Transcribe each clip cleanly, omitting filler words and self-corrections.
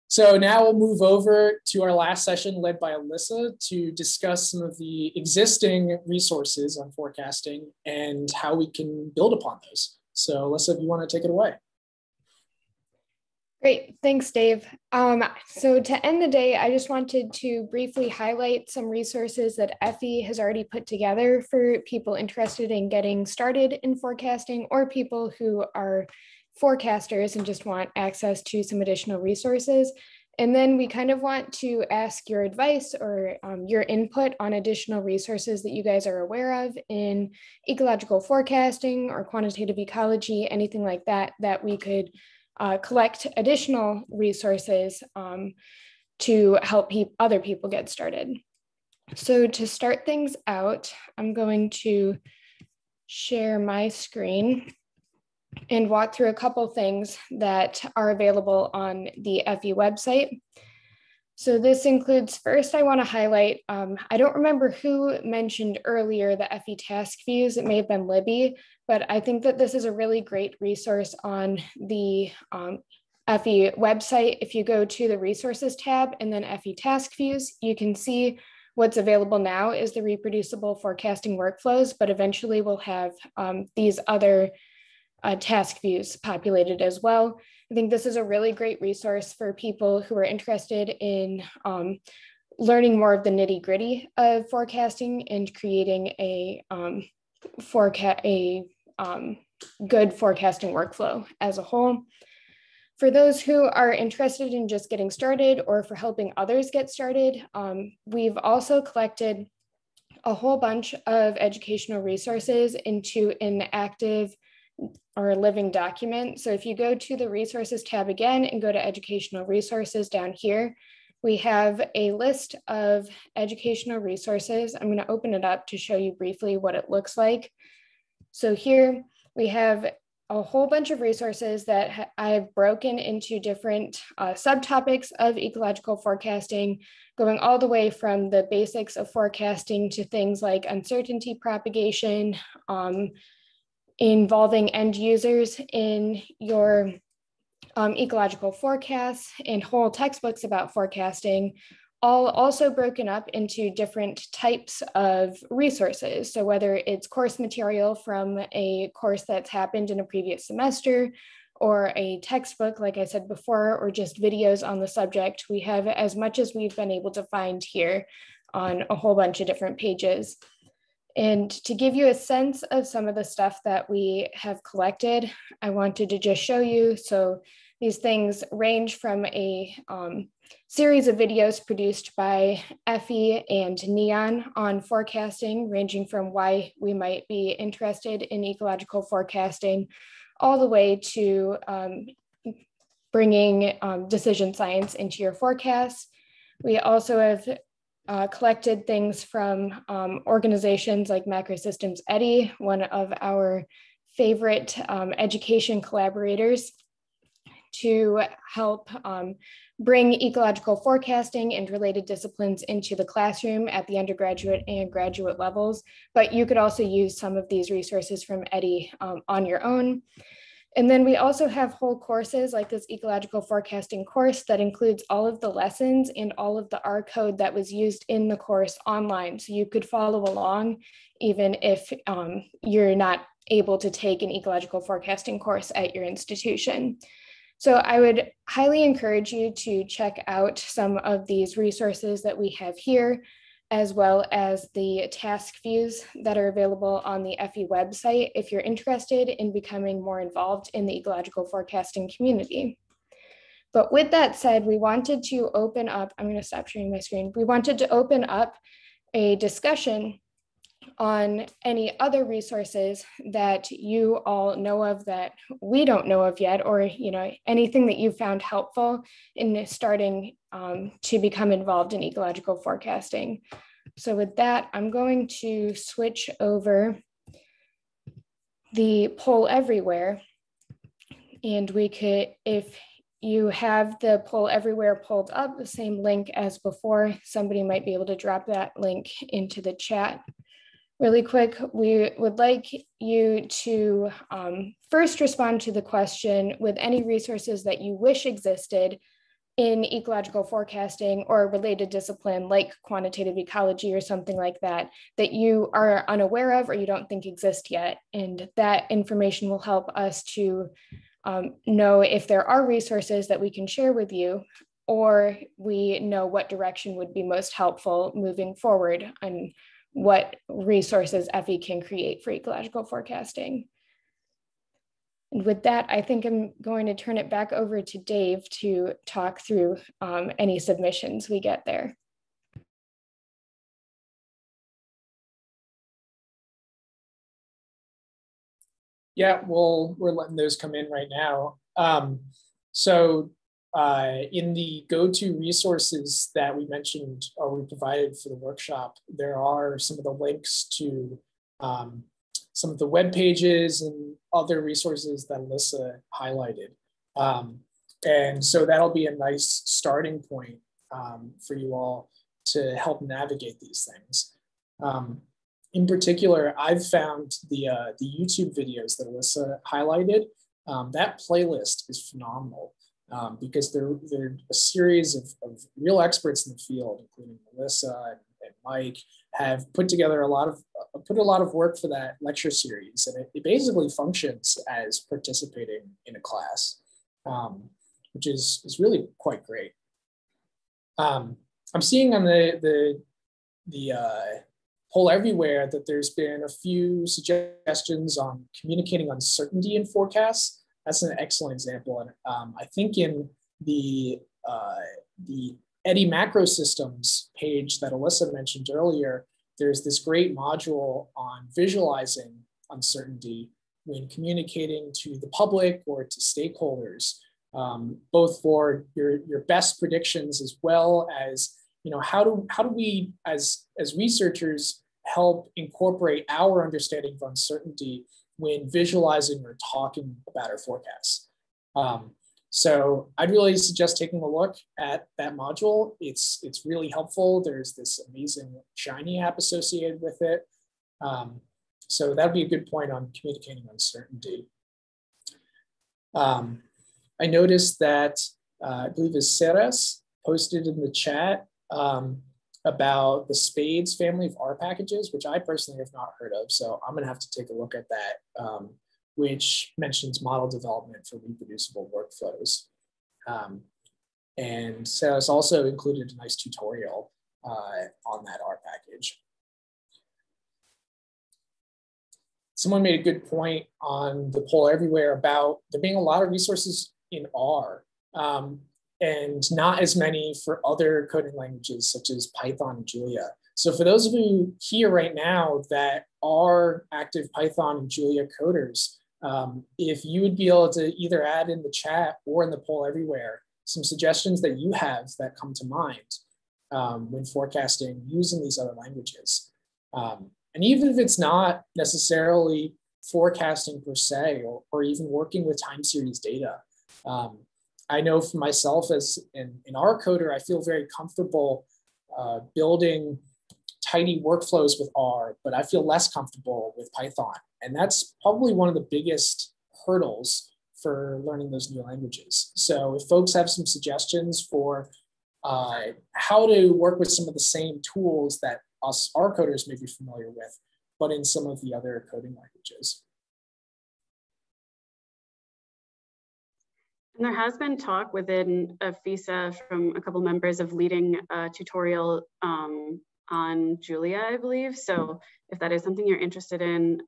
So now we'll move over to our last session led by Alyssa to discuss some of the existing resources on forecasting and how we can build upon those. So Alyssa, if you want to take it away. Great, thanks, Dave. So to end the day, I just wanted to briefly highlight some resources that EFI has already put together for people interested in getting started in forecasting or people who are forecasters and just want access to some additional resources. And then we kind of want to ask your advice or your input on additional resources that you guys are aware of in ecological forecasting or quantitative ecology, anything like that, that we could collect additional resources to help other people get started. So to start things out, I'm going to share my screen and walk through a couple things that are available on the EFI website. So this includes, first, I want to highlight, I don't remember who mentioned earlier the EFI task views. It may have been Libby, but I think that this is a really great resource on the EFI website. If you go to the resources tab and then EFI task views, you can see what's available now is the reproducible forecasting workflows, but eventually we'll have these other task views populated as well. I think this is a really great resource for people who are interested in learning more of the nitty gritty of forecasting and creating a good forecasting workflow as a whole. For those who are interested in just getting started or for helping others get started, we've also collected a whole bunch of educational resources into an active or a living document. So if you go to the resources tab again and go to educational resources down here, we have a list of educational resources. I'm going to open it up to show you briefly what it looks like. So here we have a whole bunch of resources that I've broken into different subtopics of ecological forecasting, going all the way from the basics of forecasting to things like uncertainty propagation, involving end users in your ecological forecasts, and whole textbooks about forecasting, all also broken up into different types of resources. So whether it's course material from a course that's happened in a previous semester, or a textbook, like I said before, or just videos on the subject, we have as much as we've been able to find here on a whole bunch of different pages. And to give you a sense of some of the stuff that we have collected, I wanted to just show you. So these things range from a series of videos produced by EFI and Neon on forecasting, ranging from why we might be interested in ecological forecasting, all the way to bringing decision science into your forecasts. We also have collected things from organizations like Macrosystems EDI, one of our favorite education collaborators, to help bring ecological forecasting and related disciplines into the classroom at the undergraduate and graduate levels. But you could also use some of these resources from EDI on your own. And then we also have whole courses like this ecological forecasting course that includes all of the lessons and all of the R code that was used in the course online. So you could follow along even if you're not able to take an ecological forecasting course at your institution. So I would highly encourage you to check out some of these resources that we have here, as well as the task views that are available on the EFI website if you're interested in becoming more involved in the ecological forecasting community. But with that said, we wanted to open up, I'm going to stop sharing my screen. We wanted to open up a discussion on any other resources that you all know of that we don't know of yet, or anything that you found helpful in starting to become involved in ecological forecasting. So with that, I'm going to switch over the poll everywhere, and we could, if you have the poll everywhere pulled up, the same link as before, somebody might be able to drop that link into the chat. Really quick, we would like you to first respond to the question with any resources that you wish existed in ecological forecasting or a related discipline like quantitative ecology or something like that, that you are unaware of or you don't think exist yet. And that information will help us to know if there are resources that we can share with you, or we know what direction would be most helpful moving forward and what resources EFI can create for ecological forecasting. And with that, I think I'm going to turn it back over to Dave to talk through any submissions we get there. Yeah, well, we're letting those come in right now. In the Goto Resources that we mentioned or we provided for the workshop, there are some of the links to some of the web pages and other resources that Alyssa highlighted. And so that'll be a nice starting point for you all to help navigate these things. In particular, I've found the YouTube videos that Alyssa highlighted. That playlist is phenomenal because they're a series of real experts in the field, including Alyssa and Mike, have put together a lot of work for that lecture series, and it basically functions as participating in a class, which is really quite great. I'm seeing on the poll everywhere that there's been a few suggestions on communicating uncertainty in forecasts. That's an excellent example, and I think in the EDI macro systems page that Alyssa mentioned earlier, there's this great module on visualizing uncertainty when communicating to the public or to stakeholders, both for your best predictions as well as, you know, how do we as researchers help incorporate our understanding of uncertainty when visualizing or talking about our forecasts. So I'd really suggest taking a look at that module. It's really helpful. There's this amazing Shiny app associated with it. So that'd be a good point on communicating uncertainty. I noticed that I believe it's Ceres posted in the chat about the Spades family of R packages, which I personally have not heard of. So I'm gonna have to take a look at that, which mentions model development for reproducible workflows. And so it's also included a nice tutorial on that R package. Someone made a good point on the poll everywhere about there being a lot of resources in R. And not as many for other coding languages such as Python and Julia. So for those of you here right now that are active Python and Julia coders, if you would be able to either add in the chat or in the poll everywhere some suggestions that you have that come to mind when forecasting using these other languages. And even if it's not necessarily forecasting per se, or even working with time series data, I know for myself as an R coder, I feel very comfortable building tidy workflows with R, but I feel less comfortable with Python. And that's probably one of the biggest hurdles for learning those new languages. So if folks have some suggestions for how to work with some of the same tools that us R coders may be familiar with, but in some of the other coding languages. And there has been talk within EFISA from a couple members of leading a tutorial on Julia, I believe. So if that is something you're interested in,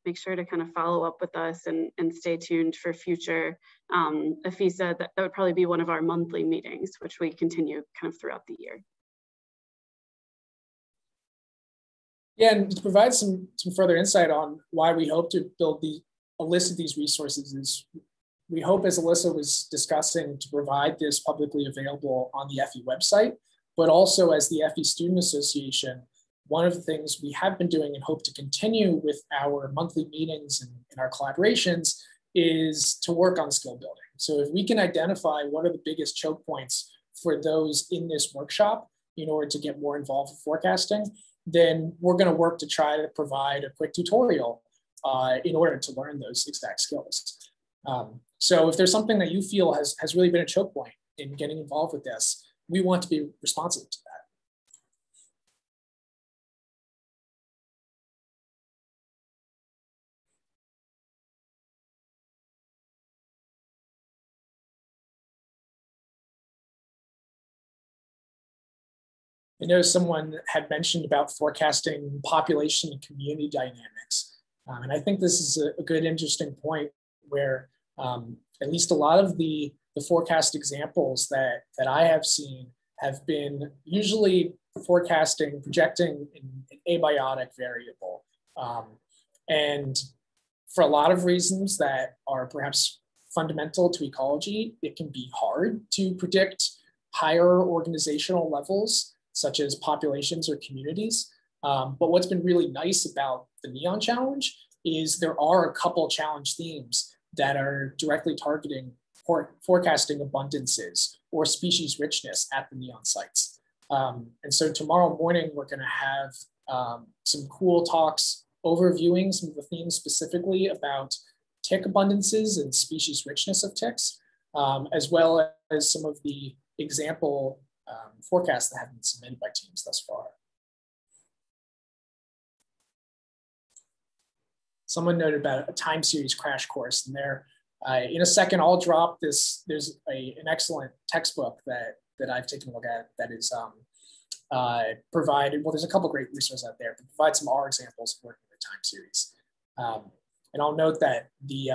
make sure to kind of follow up with us and stay tuned for future EFISA. That would probably be one of our monthly meetings, which we continue kind of throughout the year. Yeah, and to provide some further insight on why we hope to build elicit these resources is we hope, as Alyssa was discussing, to provide this publicly available on the EFI website, but also as the EFI Student Association, one of the things we have been doing and hope to continue with our monthly meetings and our collaborations is to work on skill building. So if we can identify what are the biggest choke points for those in this workshop in order to get more involved with forecasting, then we're going to work to try to provide a quick tutorial in order to learn those exact skills. So if there's something that you feel has really been a choke point, in getting involved with this, we want to be responsive to that. I know someone had mentioned about forecasting population and community dynamics. And I think this is a good, interesting point where at least a lot of the forecast examples that I have seen have been usually forecasting, projecting an abiotic variable. And for a lot of reasons that are perhaps fundamental to ecology, it can be hard to predict higher organizational levels, such as populations or communities. But what's been really nice about the NEON challenge is there are a couple challenge themes that are directly targeting forecasting abundances or species richness at the NEON sites. And so tomorrow morning, we're gonna have some cool talks overviewing some of the themes specifically about tick abundances and species richness of ticks, as well as some of the example forecasts that have been submitted by teams thus far. Someone noted about a time series crash course, and there, in a second, I'll drop this. There's an excellent textbook that I've taken a look at that is provided. Well, there's a couple great resources out there, but provide some R examples of working with time series. And I'll note that the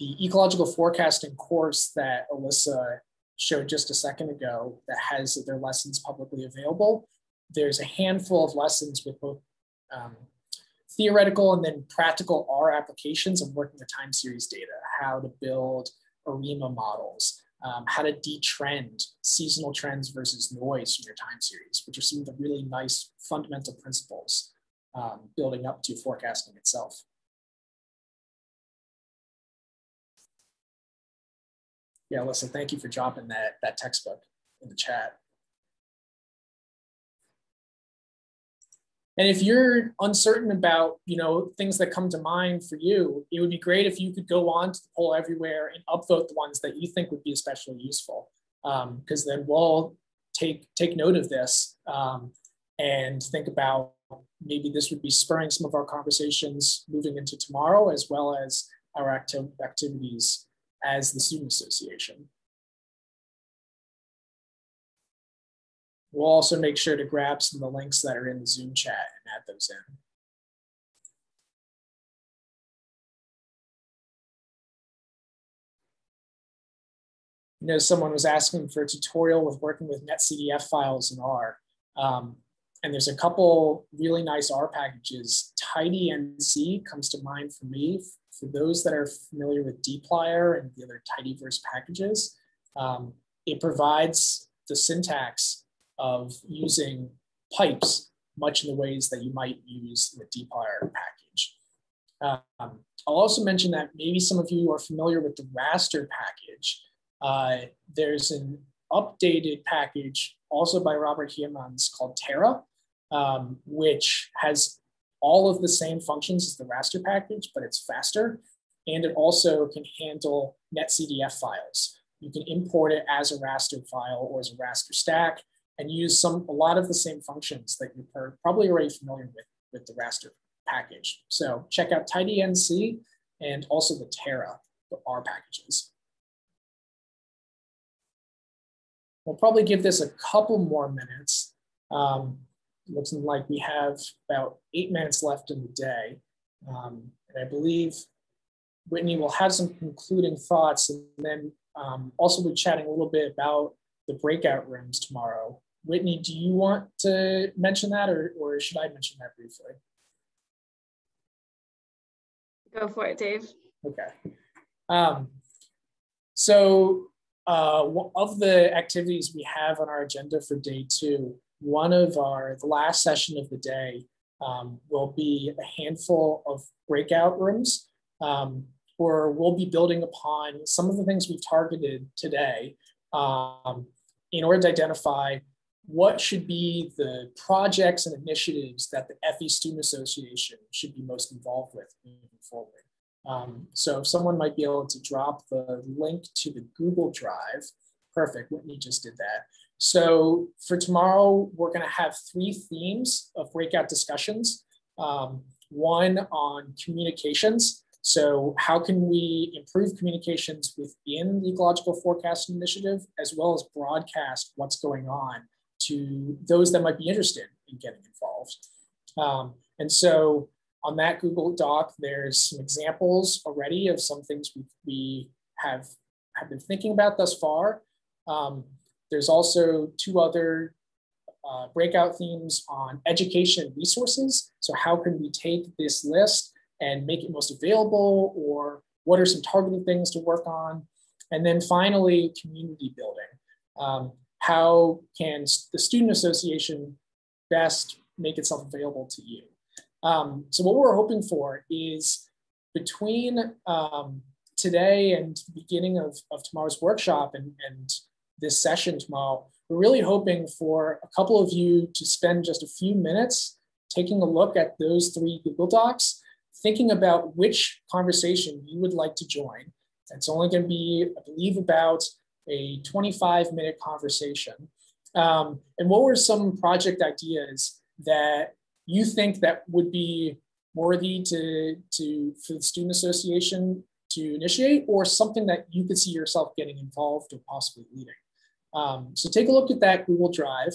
ecological forecasting course that Alyssa showed just a second ago that has their lessons publicly available. There's a handful of lessons with both theoretical and then practical R applications of working with time series data, how to build ARIMA models, how to detrend seasonal trends versus noise from your time series, which are some of the really nice fundamental principles building up to forecasting itself. Yeah, Alyssa, thank you for dropping that textbook in the chat. And if you're uncertain about, things that come to mind for you, it would be great if you could go on to the poll everywhere and upvote the ones that you think would be especially useful, because then we'll take note of this and think about maybe this would be spurring some of our conversations moving into tomorrow, as well as our activities as the Student Association. We'll also make sure to grab some of the links that are in the Zoom chat and add those in. Someone was asking for a tutorial with working with netcdf files in R. And there's a couple really nice R packages. TidyNC comes to mind for me. For those that are familiar with dplyr and the other tidyverse packages, it provides the syntax of using pipes much in the ways that you might use in the dplyr package. I'll also mention that maybe some of you are familiar with the raster package. There's an updated package also by Robert Heemans called Terra, which has all of the same functions as the raster package, but it's faster. And it also can handle netcdf files. You can import it as a raster file or as a raster stack and use a lot of the same functions that you're probably already familiar with the raster package. So check out TidyNC and also the Terra, the R packages. We'll probably give this a couple more minutes. Looks like we have about 8 minutes left in the day. And I believe Whitney will have some concluding thoughts, and then also we'll be chatting a little bit about the breakout rooms tomorrow. Whitney, do you want to mention that, or should I mention that briefly? Go for it, Dave. Okay. So of the activities we have on our agenda for day 2, one of the last session of the day will be a handful of breakout rooms where we'll be building upon some of the things we've targeted today in order to identify what should be the projects and initiatives that the FE Student Association should be most involved with moving forward. So if someone might be able to drop the link to the Google Drive, Perfect, Whitney just did that. So for tomorrow, we're gonna have 3 themes of breakout discussions. One on communications. So how can we improve communications within the Ecological Forecasting Initiative, as well as broadcast what's going on to those that might be interested in getting involved. And so on that Google Doc, there's some examples already of some things we have been thinking about thus far. There's also 2 other breakout themes on education resources. So how can we take this list and make it most available, or what are some targeted things to work on? And then finally, community building. How can the Student Association best make itself available to you? So what we're hoping for is between today and the beginning of tomorrow's workshop and this session tomorrow, we're really hoping for a couple of you to spend just a few minutes taking a look at those 3 Google Docs, thinking about which conversation you would like to join. It's only going to be, I believe, about a 25-minute conversation. And what were some project ideas that you think that would be worthy for the Student Association to initiate, or something that you could see yourself getting involved or possibly leading? So take a look at that Google Drive.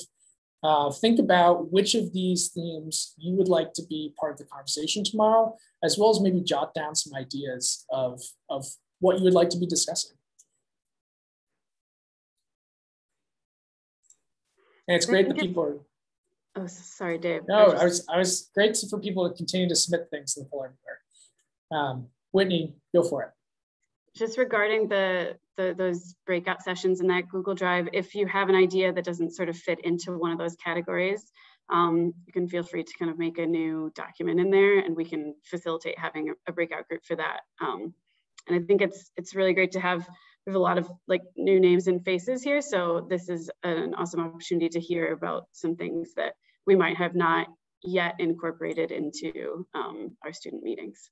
Think about which of these themes you would like to be part of the conversation tomorrow, as well as maybe jot down some ideas of what you would like to be discussing. And it's great that people are. Oh, sorry, Dave. No, I was great for people to continue to submit things to the poll everywhere. Whitney, go for it. Just regarding those breakout sessions in that Google Drive, if you have an idea that doesn't sort of fit into one of those categories, you can feel free to kind of make a new document in there, and we can facilitate having a breakout group for that. And I think it's really great to have. We have a lot of like new names and faces here, so this is an awesome opportunity to hear about some things that we might have not yet incorporated into our student meetings.